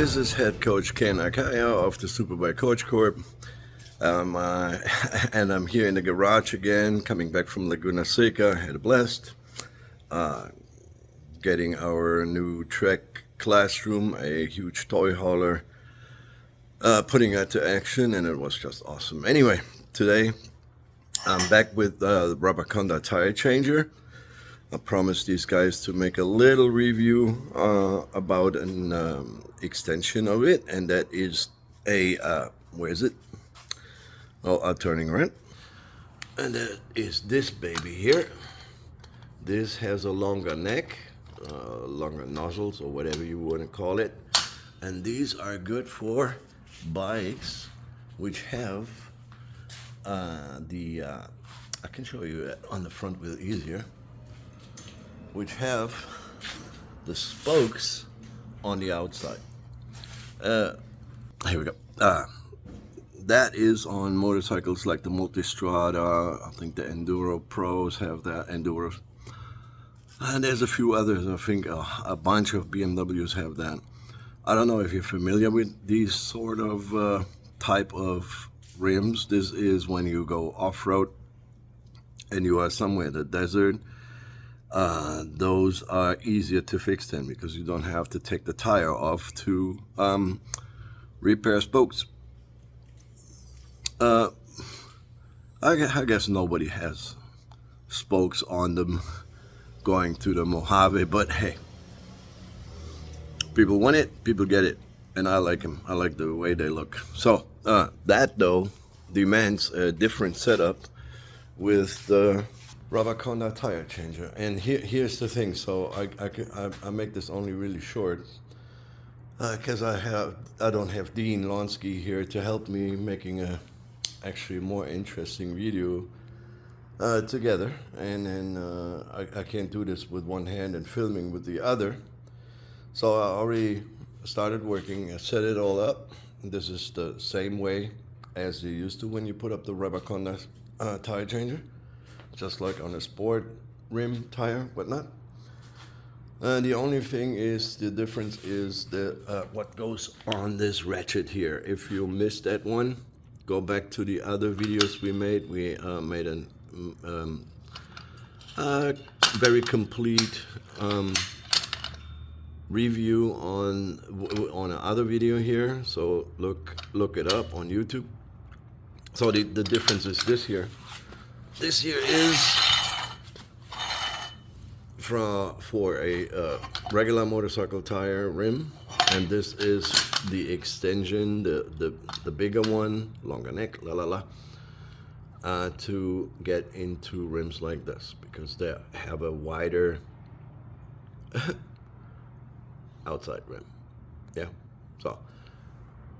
This is head coach Can Akkaya of the Superbike-Coach Corp. And I'm here in the garage again, coming back from Laguna Seca. Had a blast. Getting our new Trek classroom, a huge toy hauler, putting that to action, and it was just awesome. Anyway, today I'm back with the Rabaconda tire changer. I promised these guys to make a little review about an extension of it, and that is a, where is it? Oh, turning around. And that is this baby here. This has a longer neck, longer nozzles, or whatever you want to call it. And these are good for bikes which have I can show you that on the front wheel easier, which have the spokes on the outside. Here we go. That is on motorcycles like the Multistrada. I think the Enduro Pros have that, Enduros. And there's a few others. I think a bunch of BMWs have that. I don't know if you're familiar with these sort of type of rims. This is when you go off-road and you are somewhere in the desert. Those are easier to fix then, because you don't have to take the tire off to repair spokes. I guess nobody has spokes on them going to the Mojave, but hey, people want it, people get it, and I like them. I like the way they look. So that though demands a different setup with the Rabaconda tire changer. And here's the thing. So I make this only really short because I don't have Dean Lonsky here to help me making a actually more interesting video together. And then I can't do this with one hand and filming with the other. So I already started working. I set it all up. This is the same way as you used to when you put up the Rabaconda tire changer, just like on a sport rim tire, whatnot. The only thing is, the difference is the what goes on this ratchet here. If you missed that one, go back to the other videos we made. We made a very complete review on another video here. So look it up on YouTube. So the difference is this here. This here is for a regular motorcycle tire rim, and this is the extension, the bigger one, longer neck, to get into rims like this, because they have a wider outside rim. Yeah. So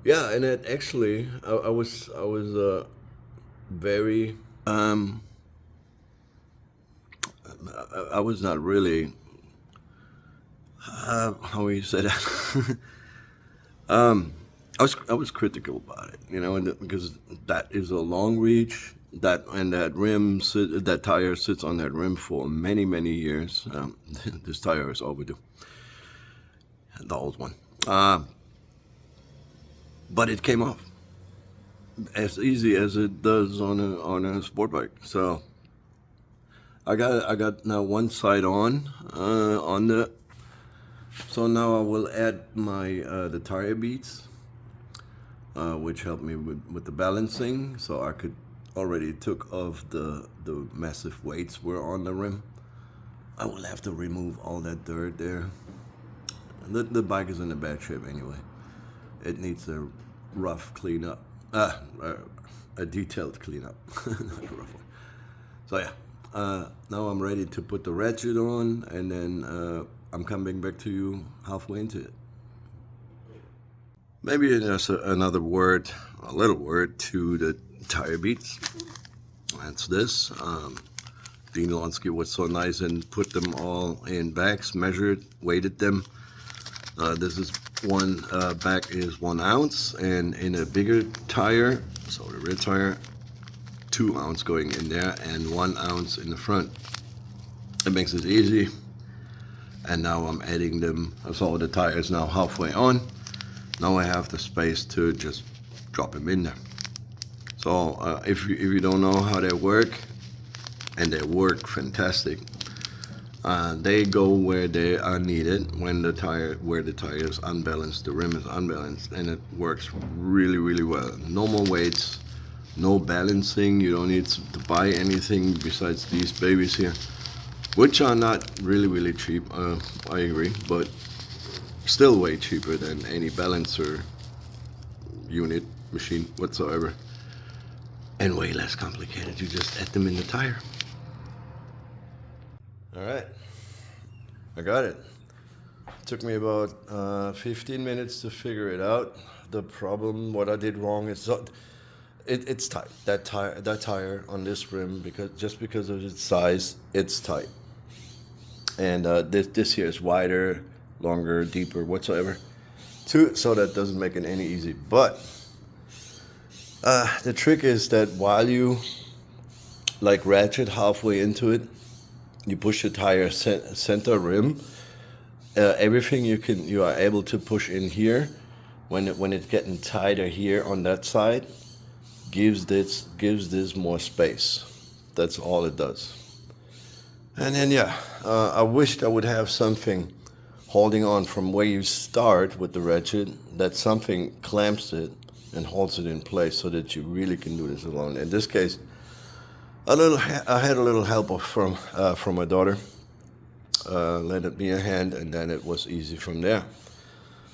yeah, and it actually I was very I was not really how you say that. I was critical about it, you know, because that is a long reach. That tire sits on that rim for many years. This tire is overdue, the old one. But it came off as easy as it does on a sport bike. So I got now one side on the. So now I will add my the tire beads, which help me with the balancing. So I could already took off the massive weights were on the rim. I will have to remove all that dirt there. The bike is in a bad shape anyway. It needs a rough cleanup, a detailed cleanup, not a rough one. So yeah, now I'm ready to put the ratchet on, and then I'm coming back to you halfway into it. Maybe there's another word, a little word to the tire beads. That's this. Dean Lonsky was so nice and put them all in bags, measured, weighted them. This is one bag is 1 ounce, and in a bigger tire, so the rear tire, 2 ounce going in there and 1 ounce in the front. It makes it easy. And now I'm adding them. So the tire is now halfway on. Now I have the space to just drop them in there. So if you don't know how they work, and they work fantastic, they go where they are needed when where the tire is unbalanced, the rim is unbalanced, and it works really, really well. No more weights, no balancing. You don't need to buy anything besides these babies here, which are not really, really cheap. I agree, but still way cheaper than any balancer unit, machine whatsoever, and way less complicated. You just add them in the tire. All right, I got it. Took me about 15 minutes to figure it out. The problem, what I did wrong is it's tight. That tire on this rim, because of its size, it's tight. And this here is wider, longer, deeper, whatsoever. So that doesn't make it any easy. But the trick is that while you like ratchet halfway into it, you push the tire center rim. Everything you are able to push in here, when it's getting tighter here on that side, gives this more space. That's all it does. And then I wished I would have something holding on from where you start with the ratchet, that something clamps it and holds it in place so that you really can do this alone. In this case, I had a little help from my daughter. Lended me a hand, and then it was easy from there.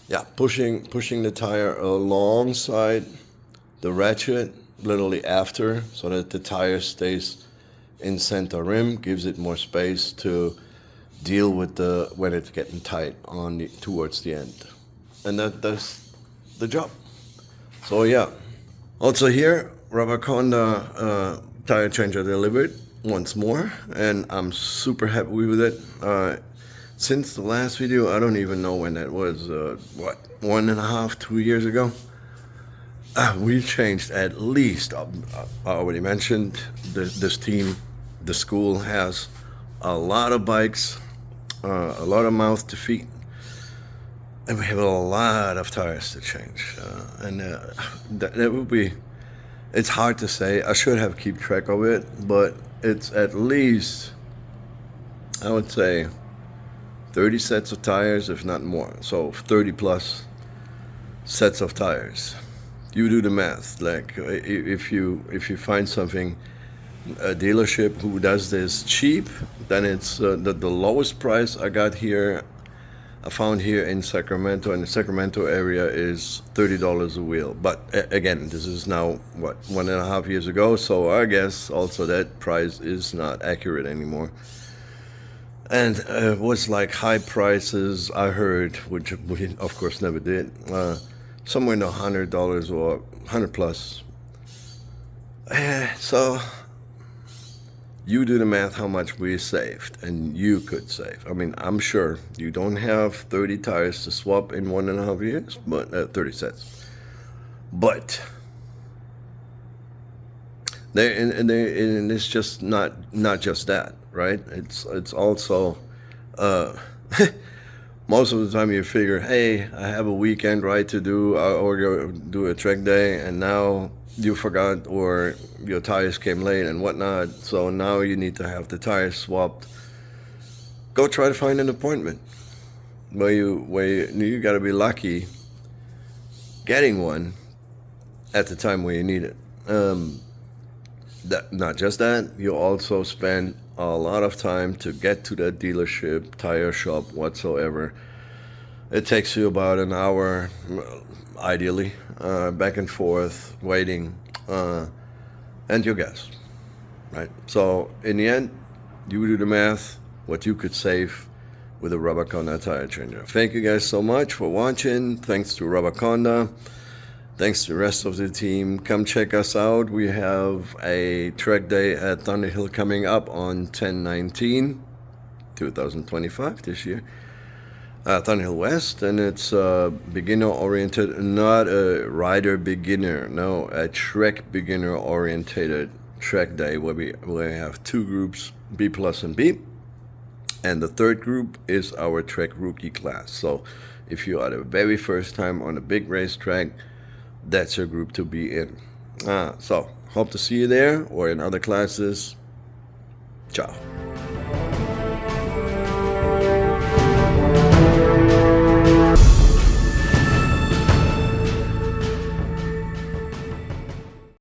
Yeah, pushing the tire alongside the ratchet, literally after, so that the tire stays in center rim, gives it more space to deal with when it's getting tight towards the end, and that's the job. So yeah, also here, Rabaconda tire changer delivered once more, and I'm super happy with it. Since the last video, I don't even know when that was, 1.5, 2 years ago, we changed at least, I already mentioned, this team, the school has a lot of bikes, a lot of mouth to feed, and we have a lot of tires to change, and that would be, it's hard to say. I should have keep track of it, but it's at least, I would say, 30 sets of tires, if not more. So 30 plus sets of tires. You do the math. Like if you find something, a dealership who does this cheap, then it's the lowest price I found here in Sacramento, in the Sacramento area, is $30 a wheel. But again, this is now, 1.5 years ago, so I guess also that price is not accurate anymore. And it was like high prices, I heard, which we of course never did, somewhere in the $100 or 100 plus. So you do the math how much we saved, and you could save. I mean, I'm sure you don't have 30 tires to swap in 1.5 years, but 30 sets. But and it's just not just that, right? It's also most of the time you figure, hey, I have a weekend ride to do, or go do a track day, and now you forgot, or your tires came late and whatnot, so now you need to have the tires swapped. Go try to find an appointment where you got to be lucky getting one at the time where you need it. Not just that, you also spend a lot of time to get to that dealership, tire shop, whatsoever. It takes you about an hour, ideally, back and forth, waiting, and your gas, right? So in the end, you do the math, what you could save with a Rabaconda tire changer. Thank you guys so much for watching. Thanks to Rabaconda. Thanks to the rest of the team. Come check us out. We have a track day at Thunderhill coming up on 10/19/2025 this year. Thunderhill West, and it's beginner-oriented, not a rider beginner, no, a track beginner-oriented track day where we have two groups, B plus and B. And the third group is our Trek Rookie class. So if you are the very first time on a big racetrack, that's your group to be in. So hope to see you there or in other classes. Ciao.